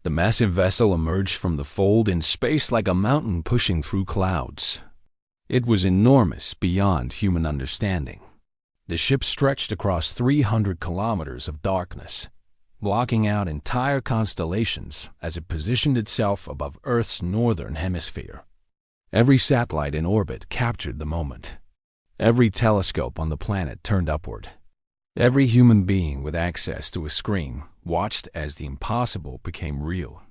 The massive vessel emerged from the fold in space like a mountain pushing through clouds. It was enormous beyond human understanding. The ship stretched across 300 kilometers of darkness, blocking out entire constellations as it positioned itself above Earth's northern hemisphere. Every satellite in orbit captured the moment. Every telescope on the planet turned upward. Every human being with access to a screen watched as the impossible became real.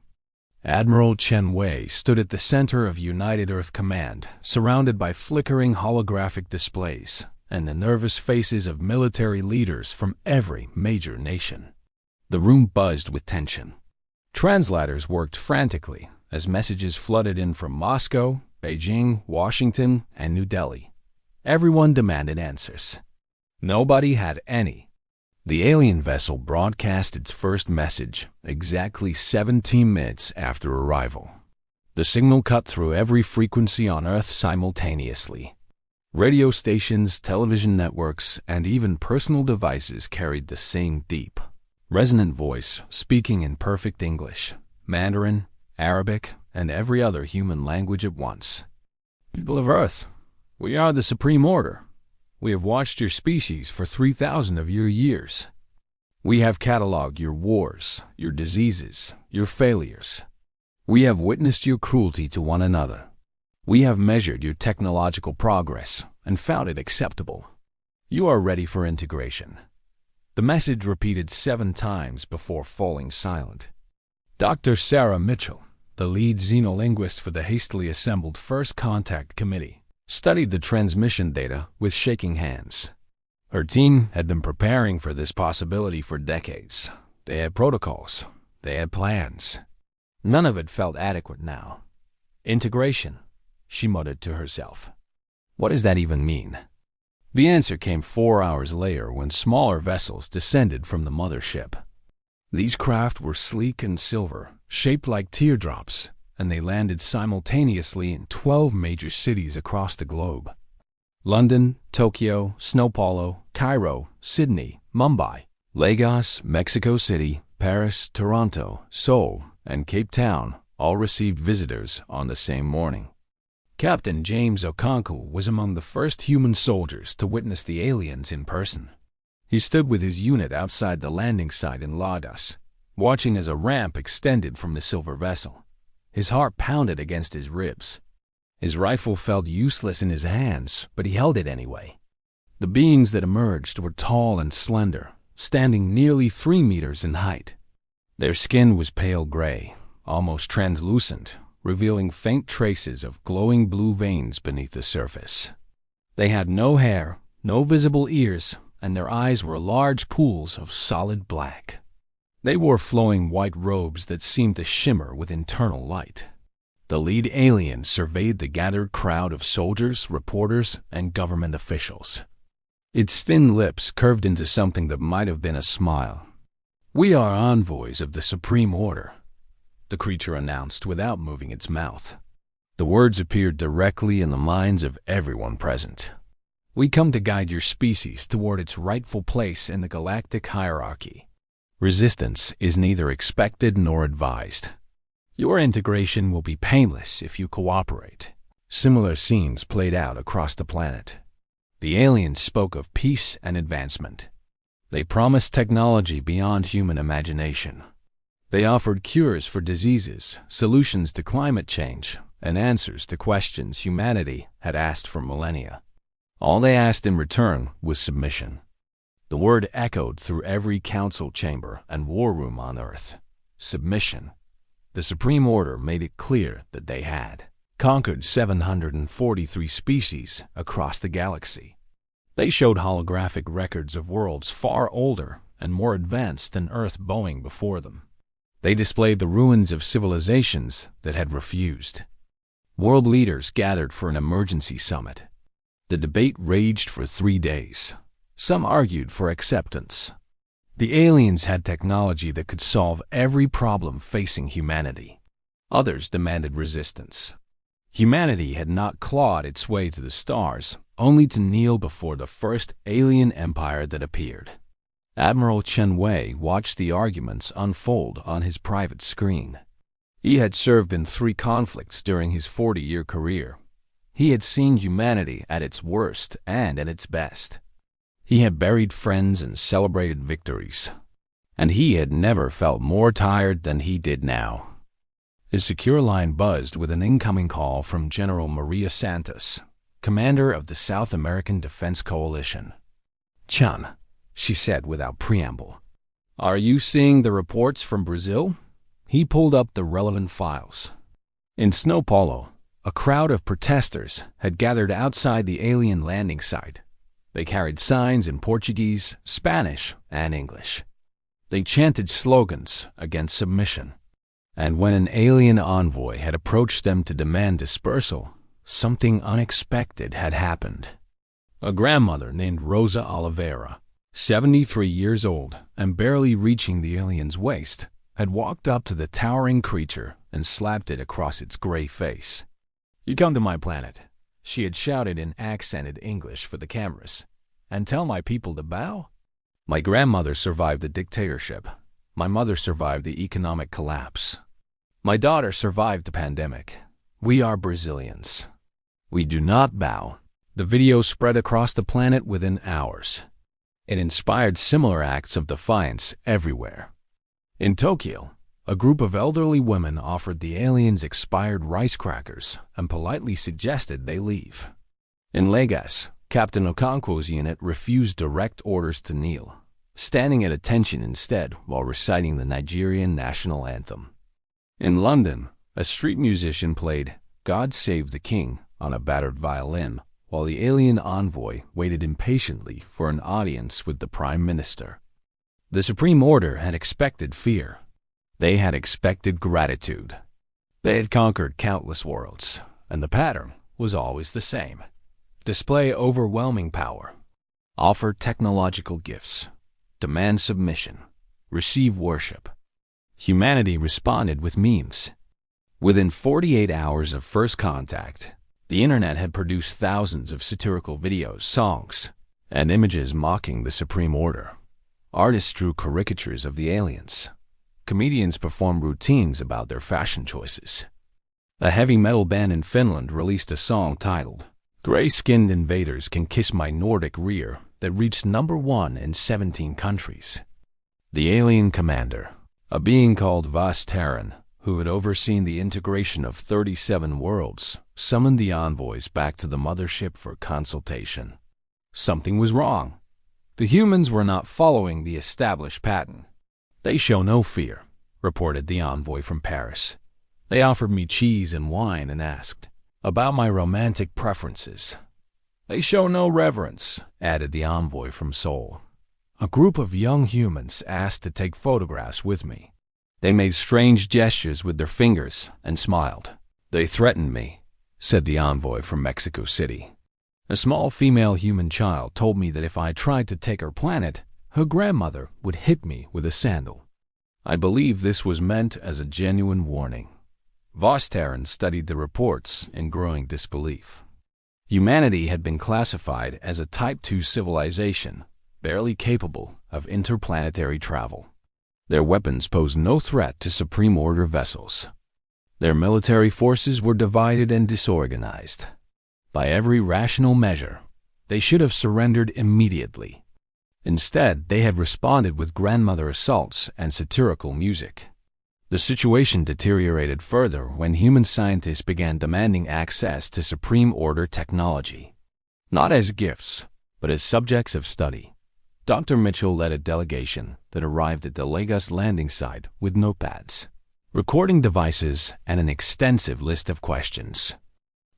Admiral Chen Wei stood at the center of United Earth Command, surrounded by flickering holographic displays and the nervous faces of military leaders from every major nation. The room buzzed with tension. Translators worked frantically as messages flooded in from Moscow, Beijing, Washington, and New Delhi. Everyone demanded answers. Nobody had any. The alien vessel broadcast its first message exactly 17 minutes after arrival. The signal cut through every frequency on Earth simultaneously. Radio stations, television networks, and even personal devices carried the same deep, resonant voice speaking in perfect English, Mandarin, Arabic, and every other human language at once. People of Earth, we are the Supreme Order. We have watched your species for 3,000 of your years. We have cataloged your wars, your diseases, your failures. We have witnessed your cruelty to one another. We have measured your technological progress and found it acceptable. You are ready for integration. The message repeated 7 times before falling silent. Dr. Sarah Mitchell, the lead xenolinguist for the hastily assembled First Contact Committee, studied the transmission data with shaking hands. Her team had been preparing for this possibility for decades. They had protocols. They had plans. None of it felt adequate now. Integration, she muttered to herself. What does that even mean? The answer came 4 hours later when smaller vessels descended from the mothership. These craft were sleek and silver, shaped like teardrops, and they landed simultaneously in 12 major cities across the globe. London, Tokyo, São Paulo, Cairo, Sydney, Mumbai, Lagos, Mexico City, Paris, Toronto, Seoul, and Cape Town all received visitors on the same morning. Captain James Okonkwo was among the first human soldiers to witness the aliens in person. He stood with his unit outside the landing site in Lagos, watching as a ramp extended from the silver vessel. His heart pounded against his ribs. His rifle felt useless in his hands, but he held it anyway. The beings that emerged were tall and slender, standing nearly 3 meters in height. Their skin was pale gray, almost translucent, revealing faint traces of glowing blue veins beneath the surface. They had no hair, no visible ears, and their eyes were large pools of solid black. They wore flowing white robes that seemed to shimmer with internal light. The lead alien surveyed the gathered crowd of soldiers, reporters, and government officials. Its thin lips curved into something that might have been a smile. "We are envoys of the Supreme Order," the creature announced without moving its mouth. The words appeared directly in the minds of everyone present. "We come to guide your species toward its rightful place in the galactic hierarchy. Resistance is neither expected nor advised. Your integration will be painless if you cooperate." Similar scenes played out across the planet. The aliens spoke of peace and advancement. They promised technology beyond human imagination. They offered cures for diseases, solutions to climate change, and answers to questions humanity had asked for millennia. All they asked in return was submission. The word echoed through every council chamber and war room on Earth. Submission. The Supreme Order made it clear that they had conquered 743 species across the galaxy. They showed holographic records of worlds far older and more advanced than Earth bowing before them. They displayed the ruins of civilizations that had refused. World leaders gathered for an emergency summit. The debate raged for 3 days. Some argued for acceptance. The aliens had technology that could solve every problem facing humanity. Others demanded resistance. Humanity had not clawed its way to the stars, only to kneel before the first alien empire that appeared. Admiral Chen Wei watched the arguments unfold on his private screen. He had served in 3 conflicts during his 40-year career. He had seen humanity at its worst and at its best. He had buried friends and celebrated victories. And he had never felt more tired than he did now. His secure line buzzed with an incoming call from General Maria Santos, commander of the South American Defense Coalition. "Chan," she said without preamble, "are you seeing the reports from Brazil?" He pulled up the relevant files. In São Paulo, a crowd of protesters had gathered outside the alien landing site. They carried signs in Portuguese, Spanish, and English. They chanted slogans against submission. And when an alien envoy had approached them to demand dispersal, something unexpected had happened. A grandmother named Rosa Oliveira, 73 years old and barely reaching the alien's waist, had walked up to the towering creature and slapped it across its gray face. "You come to my planet," she had shouted in accented English for the cameras, "and tell my people to bow?" My grandmother survived the dictatorship. My mother survived the economic collapse. My daughter survived the pandemic. We are Brazilians. We do not bow. The video spread across the planet within hours. It inspired similar acts of defiance everywhere. In Tokyo, a group of elderly women offered the aliens expired rice crackers and politely suggested they leave. In Lagos, Captain Okonkwo's unit refused direct orders to kneel, standing at attention instead while reciting the Nigerian national anthem. In London, a street musician played "God Save the King" on a battered violin, while the alien envoy waited impatiently for an audience with the Prime Minister. The Supreme Order had expected fear. They had expected gratitude. They had conquered countless worlds, and the pattern was always the same. Display overwhelming power, offer technological gifts, demand submission, receive worship. Humanity responded with memes. Within 48 hours of first contact, the internet had produced thousands of satirical videos, songs, and images mocking the Supreme Order. Artists drew caricatures of the aliens. Comedians performed routines about their fashion choices. A heavy metal band in Finland released a song titled "Gray-Skinned Invaders Can Kiss My Nordic Rear" that reached #1 in 17 countries. The alien commander, a being called Vos Terran, who had overseen the integration of 37 worlds, summoned the envoys back to the mothership for consultation. Something was wrong. The humans were not following the established pattern. "They show no fear," reported the envoy from Paris. "They offered me cheese and wine and asked about my romantic preferences." "They show no reverence," added the envoy from Seoul. "A group of young humans asked to take photographs with me. They made strange gestures with their fingers and smiled. They threatened me," said the envoy from Mexico City. "A small female human child told me that if I tried to take her planet, her grandmother would hit me with a sandal. I believe this was meant as a genuine warning." Vos Terran studied the reports in growing disbelief. Humanity had been classified as a Type 2 civilization, barely capable of interplanetary travel. Their weapons posed no threat to Supreme Order vessels. Their military forces were divided and disorganized. By every rational measure, they should have surrendered immediately. Instead, they had responded with grandmother assaults and satirical music. The situation deteriorated further when human scientists began demanding access to Supreme Order technology, not as gifts, but as subjects of study. Dr. Mitchell led a delegation that arrived at the Lagos landing site with notepads, recording devices, and an extensive list of questions.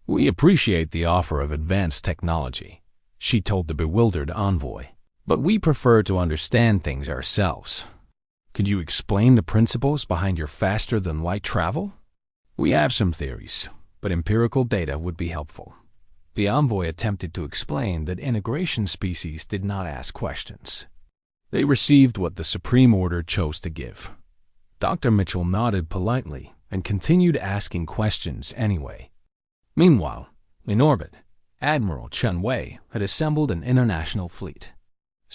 "We appreciate the offer of advanced technology," she told the bewildered envoy, "but we prefer to understand things ourselves. Could you explain the principles behind your faster-than-light travel? We have some theories, but empirical data would be helpful." The envoy attempted to explain that integration species did not ask questions. They received what the Supreme Order chose to give. Dr. Mitchell nodded politely and continued asking questions anyway. Meanwhile, in orbit, Admiral Chen Wei had assembled an international fleet.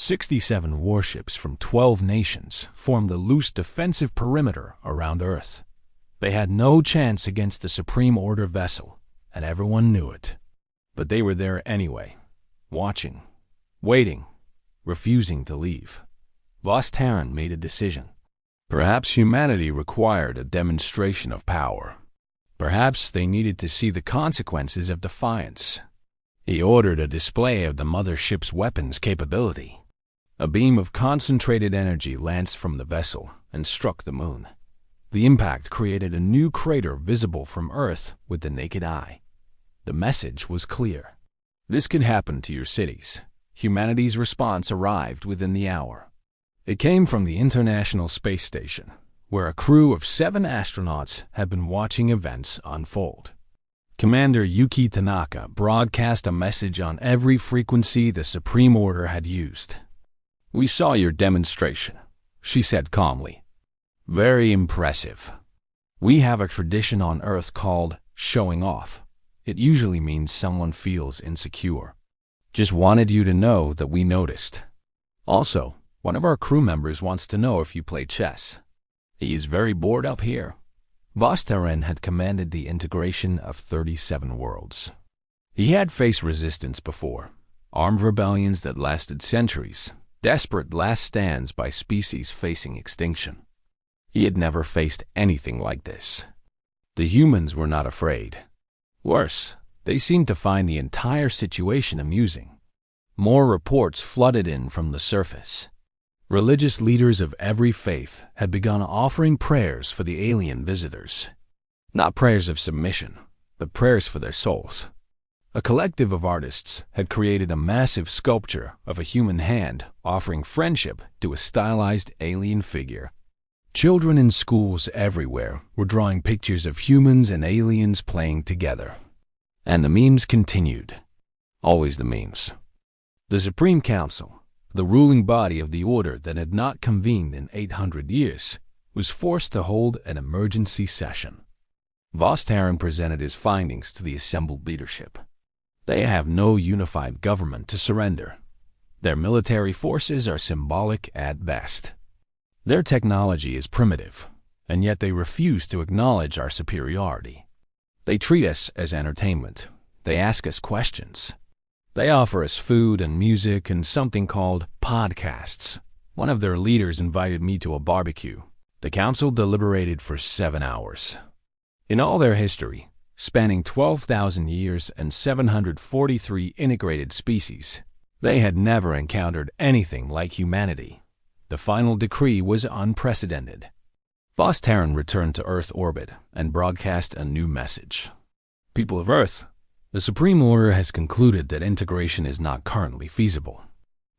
67 warships from 12 nations formed a loose defensive perimeter around Earth. They had no chance against the Supreme Order vessel, and everyone knew it. But they were there anyway, watching, waiting, refusing to leave. Vos Terran made a decision. Perhaps humanity required a demonstration of power. Perhaps they needed to see the consequences of defiance. He ordered a display of the mothership's weapons capability. A beam of concentrated energy lanced from the vessel and struck the moon. The impact created a new crater visible from Earth with the naked eye. The message was clear. This could happen to your cities. Humanity's response arrived within the hour. It came from the International Space Station, where a crew of 7 astronauts had been watching events unfold. Commander Yuki Tanaka broadcast a message on every frequency the Supreme Order had used. "We saw your demonstration," she said calmly. "Very impressive. We have a tradition on Earth called showing off. It usually means someone feels insecure. Just wanted you to know that we noticed. Also, one of our crew members wants to know if you play chess. He is very bored up here." Vos Terran had commanded the integration of 37 worlds. He had faced resistance before, armed rebellions that lasted centuries, desperate last stands by species facing extinction. He had never faced anything like this. The humans were not afraid. Worse, they seemed to find the entire situation amusing. More reports flooded in from the surface. Religious leaders of every faith had begun offering prayers for the alien visitors. Not prayers of submission, but prayers for their souls. A collective of artists had created a massive sculpture of a human hand offering friendship to a stylized alien figure. Children in schools everywhere were drawing pictures of humans and aliens playing together. And the memes continued. Always the memes. The Supreme Council, the ruling body of the order that had not convened in 800 years, was forced to hold an emergency session. Vos Terran presented his findings to the assembled leadership. They have no unified government to surrender. Their military forces are symbolic at best. Their technology is primitive, and yet they refuse to acknowledge our superiority. They treat us as entertainment. They ask us questions. They offer us food and music and something called podcasts. One of their leaders invited me to a barbecue. The council deliberated for 7 hours. In all their history, spanning 12,000 years and 743 integrated species, they had never encountered anything like humanity. The final decree was unprecedented. Vos Terran returned to Earth orbit and broadcast a new message. People of Earth, the Supreme Order has concluded that integration is not currently feasible.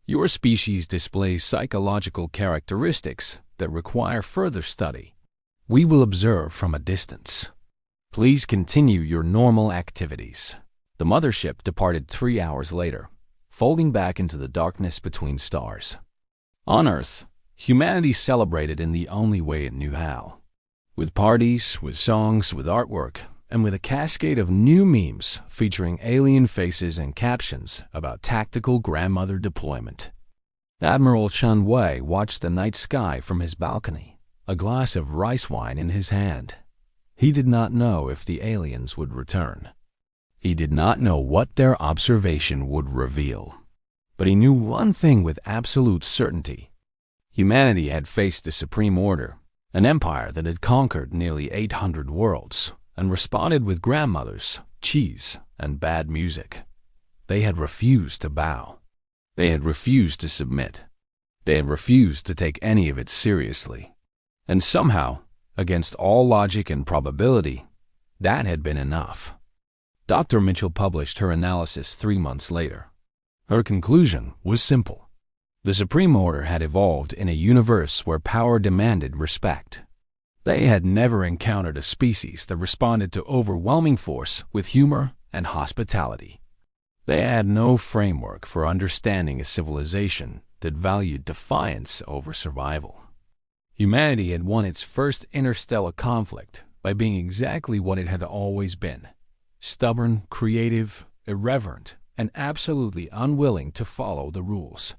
Your species displays psychological characteristics that require further study. We will observe from a distance. Please continue your normal activities. The mothership departed 3 hours later, folding back into the darkness between stars. On Earth, humanity celebrated in the only way it knew how. With parties, with songs, with artwork, and with a cascade of new memes featuring alien faces and captions about tactical grandmother deployment. Admiral Chun Wei watched the night sky from his balcony, a glass of rice wine in his hand. He did not know if the aliens would return. He did not know what their observation would reveal. But he knew one thing with absolute certainty. Humanity had faced the Supreme Order, an empire that had conquered nearly 800 worlds and responded with grandmothers, cheese, and bad music. They had refused to bow. They had refused to submit. They had refused to take any of it seriously. And somehow, against all logic and probability, that had been enough. Dr. Mitchell published her analysis 3 months later. Her conclusion was simple. The Supreme Order had evolved in a universe where power demanded respect. They had never encountered a species that responded to overwhelming force with humor and hospitality. They had no framework for understanding a civilization that valued defiance over survival. Humanity had won its first interstellar conflict by being exactly what it had always been: stubborn, creative, irreverent, and absolutely unwilling to follow the rules.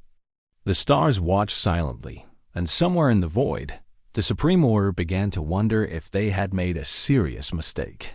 The stars watched silently, and somewhere in the void, the Supreme Order began to wonder if they had made a serious mistake.